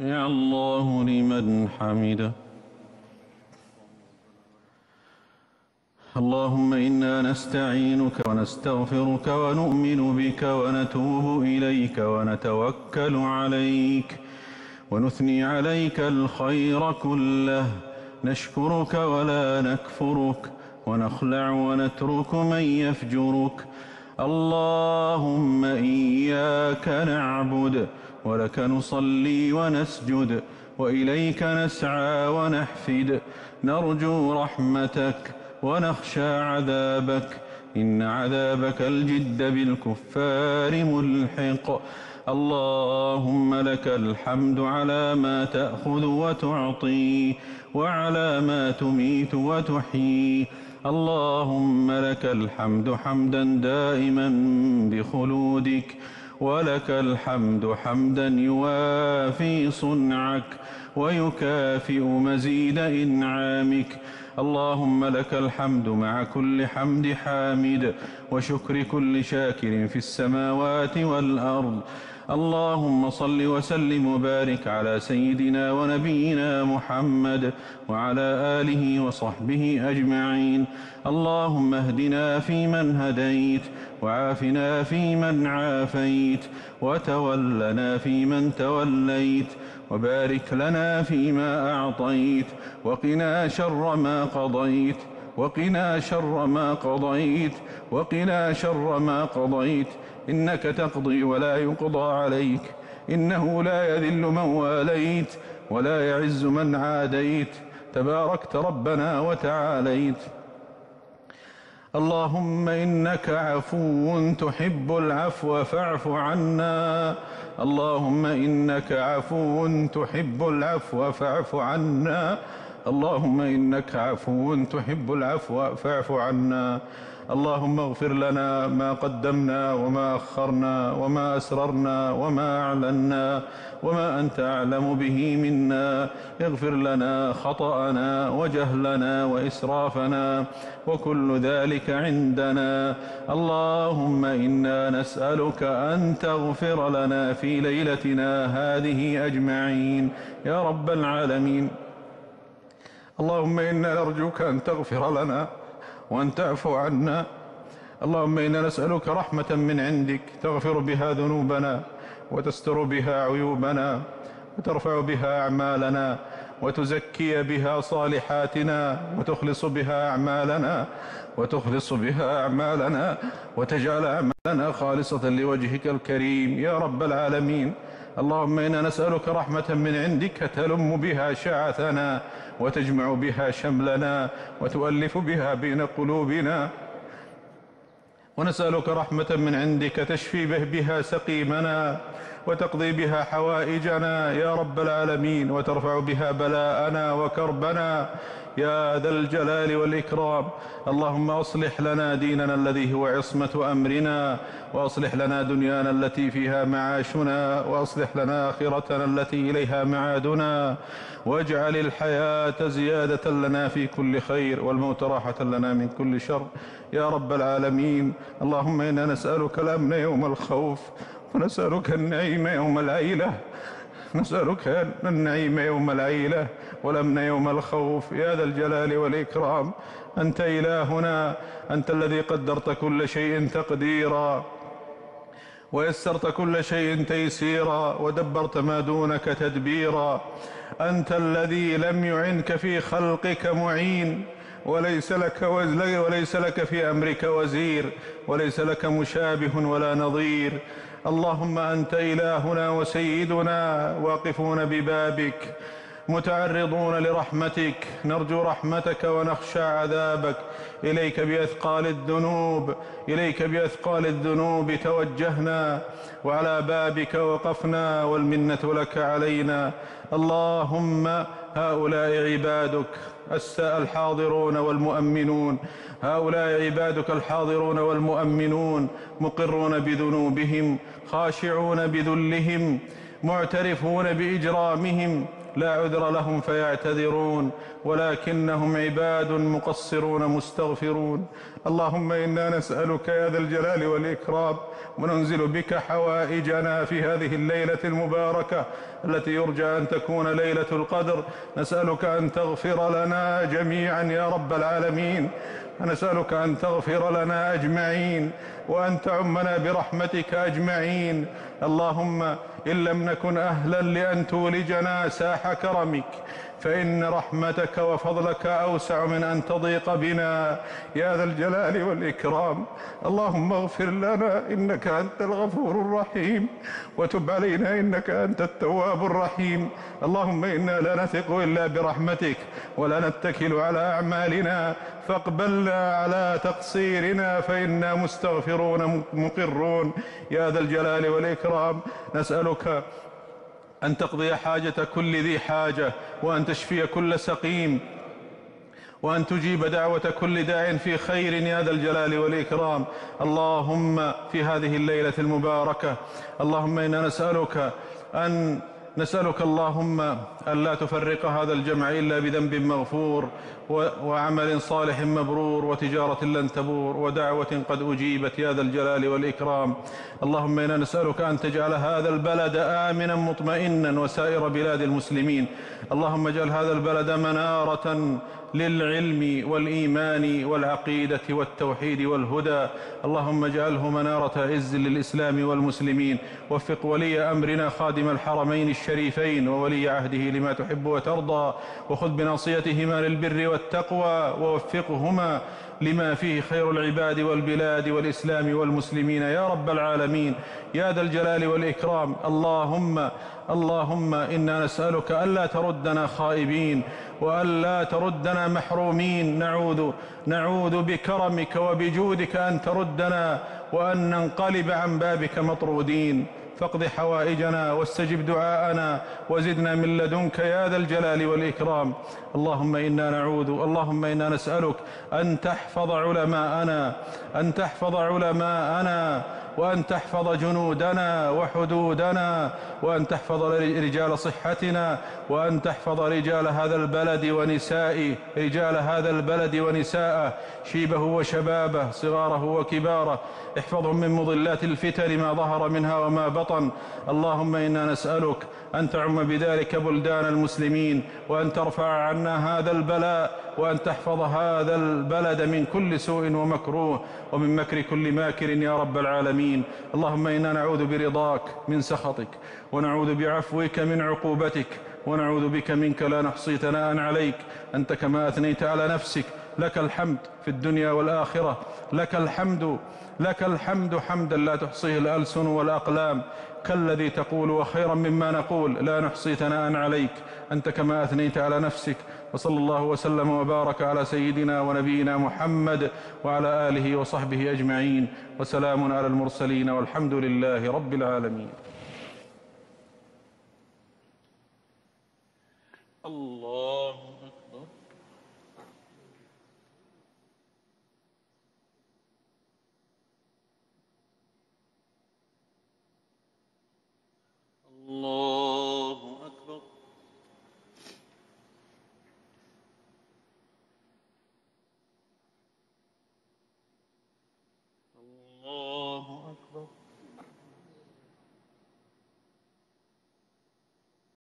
يا الله لمن حمده. اللهم إنا نستعينك ونستغفرك ونؤمن بك ونتوب إليك ونتوكل عليك ونثني عليك الخير كله، نشكرك ولا نكفرك ونخلع ونترك من يفجرك. اللهم إياك نعبد ولك نصلي ونسجد وإليك نسعى ونحفد، نرجو رحمتك ونخشى عذابك، إن عذابك الجد بالكفار ملحق. اللهم لك الحمد على ما تأخذ وتعطي وعلى ما تميت وتحيي. اللهم لك الحمد حمدا دائما بخلودك، ولك الحمد حمدا يوافي صنعك ويكافئ مزيد إنعامك. اللهم لك الحمد مع كل حمد حامد وشكر كل شاكر في السماوات والأرض. اللهم صل وسلم وبارك على سيدنا ونبينا محمد وعلى آله وصحبه أجمعين. اللهم اهدنا فيمن هديت، وعافنا فيمن عافيت، وتولنا فيمن توليت، وبارك لنا فيما أعطيت، وقنا شر ما قضيت، وقنا شر ما قضيت، وقنا شر ما قضيت، إنك تقضي ولا يقضى عليك، إنه لا يذل من واليت ولا يعز من عاديت، تباركت ربنا وتعاليت. اللهم إنك عفو تحب العفو فاعف عنا. اللهم إنك عفو تحب العفو فاعف عنا. اللهم إنك عفو تحب العفو فاعف عنا. اللهم اغفر لنا ما قدمنا وما أخرنا وما أسررنا وما أعلنا وما أنت أعلم به منا. اغفر لنا خطأنا وجهلنا وإسرافنا وكل ذلك عندنا. اللهم إنا نسألك أن تغفر لنا في ليلتنا هذه أجمعين يا رب العالمين. اللهم إنا نرجوك أن تغفر لنا وأن تعفو عنا. اللهم إنا نسألك رحمة من عندك تغفر بها ذنوبنا وتستر بها عيوبنا وترفع بها أعمالنا وتزكي بها صالحاتنا وتخلص بها أعمالنا وتجعل أعمالنا خالصة لوجهك الكريم يا رب العالمين. اللهم إنا نسألك رحمة من عندك تلم بها شعثنا وتجمع بها شملنا وتؤلف بها بين قلوبنا، ونسألك رحمة من عندك تشفي بها سقيمنا وتقضي بها حوائجنا يا رب العالمين، وترفع بها بلاءنا وكربنا يا ذا الجلال والإكرام. اللهم أصلح لنا ديننا الذي هو عصمة أمرنا، وأصلح لنا دنيانا التي فيها معاشنا، وأصلح لنا آخرتنا التي إليها معادنا، واجعل الحياة زيادة لنا في كل خير والموت راحة لنا من كل شر يا رب العالمين. اللهم إنا نسألك الأمن يوم الخوف، ونسألك النعيم يوم العيلة، نسألك النعيم يوم العيلة والأمن يوم الخوف يا ذا الجلال والإكرام. أنت إلهنا، أنت الذي قدرت كل شيء تقديرا ويسرت كل شيء تيسيرا ودبرت ما دونك تدبيرا. أنت الذي لم يعنك في خلقك معين، وليس لك في أمرك وزير، وليس لك مشابه ولا نظير. اللهم أنت إلهنا وسيدنا، واقفون ببابك متعرضون لرحمتك، نرجو رحمتك ونخشى عذابك. إليك بأثقال الذنوب توجهنا، وعلى بابك وقفنا، والمنة لك علينا. اللهم هؤلاء عبادك الحاضرون والمؤمنون، هؤلاء عبادك الحاضرون والمؤمنون مقرون بذنوبهم، خاشعون بذلهم، معترفون بإجرامهم، لا عذر لهم فيعتذرون، ولكنهم عباد مقصرون مستغفرون. اللهم إنا نسألك يا ذا الجلال والإكرام وننزل بك حوائجنا في هذه الليلة المباركة التي يرجى أن تكون ليلة القدر. نسألك أن تغفر لنا جميعا يا رب العالمين، ونسألك أن تغفر لنا أجمعين، وأن تعمنا برحمتك أجمعين. اللهم إن لم نكن أهلا لأن تولجنا ساح كرمك، فإن رحمتك وفضلك أوسع من أن تضيق بنا يا ذا الجلال والإكرام. اللهم اغفر لنا إنك أنت الغفور الرحيم، وتب علينا إنك أنت التواب الرحيم. اللهم إنا لا نثق إلا برحمتك ولا نتكل على أعمالنا، فاقبلنا على تقصيرنا فإنا مستغفرون مقرون يا ذا الجلال والإكرام. نسألك أن تقضي حاجة كل ذي حاجة، وأن تشفي كل سقيم، وأن تجيب دعوة كل داع في خير يا ذا الجلال والإكرام. اللهم في هذه الليلة المباركة اللهم إنا نسألك اللهم أن لا تفرق هذا الجمع إلا بذنب مغفور، وعمل صالح مبرور، وتجارة لن تبور، ودعوة قد أجيبت يا ذا الجلال والإكرام. اللهم إنا نسألك أن تجعل هذا البلد آمنا مطمئنا وسائر بلاد المسلمين. اللهم اجعل هذا البلد منارة للعلم والإيمان والعقيدة والتوحيد والهدى. اللهم اجعله منارة عز للإسلام والمسلمين. وفق ولي أمرنا خادم الحرمين الشريفين وولي عهده لما تحب وترضى، وخذ بناصيتهما للبر والتقوى، ووفقهما لما فيه خير العباد والبلاد والإسلام والمسلمين يا رب العالمين يا ذا الجلال والإكرام. اللهم إنا نسألك ألا تردنا خائبين، وألا تردنا محرومين. نعوذ بكرمك وبجودك أن تردنا وأن ننقلب عن بابك مطرودين. فاقض حوائجنا واستجب دعاءنا وزدنا من لدنك يا ذا الجلال والإكرام. اللهم إنا نسألك أن تحفظ علماءنا وأن تحفظ جنودنا وحدودنا، وأن تحفظ رجال صحتنا، وأن تحفظ رجال هذا البلد ونساءه، شيبه وشبابه، صغاره وكباره. احفظهم من مضلات الفتن ما ظهر منها وما بطن. اللهم إنا نسألك أن تعم بذلك بلدان المسلمين، وأن ترفع عنا هذا البلاء، وأن تحفظ هذا البلد من كل سوء ومكروه، ومن مكر كل ماكر يا رب العالمين. اللهم إنا نعوذ برضاك من سخطك، ونعوذ بعفوك من عقوبتك، ونعوذ بك منك لا نحصي ثناء عليك أنت كما أثنيت على نفسك. لك الحمد في الدنيا والآخرة، لك الحمد حمدا لا تحصيه الألسن والأقلام، كالذي تقول وخيرا مما نقول، لا نحصي ثناء عليك أنت كما أثنيت على نفسك. وصلى الله وسلم وبارك على سيدنا ونبينا محمد وعلى آله وصحبه أجمعين، وسلام على المرسلين، والحمد لله رب العالمين.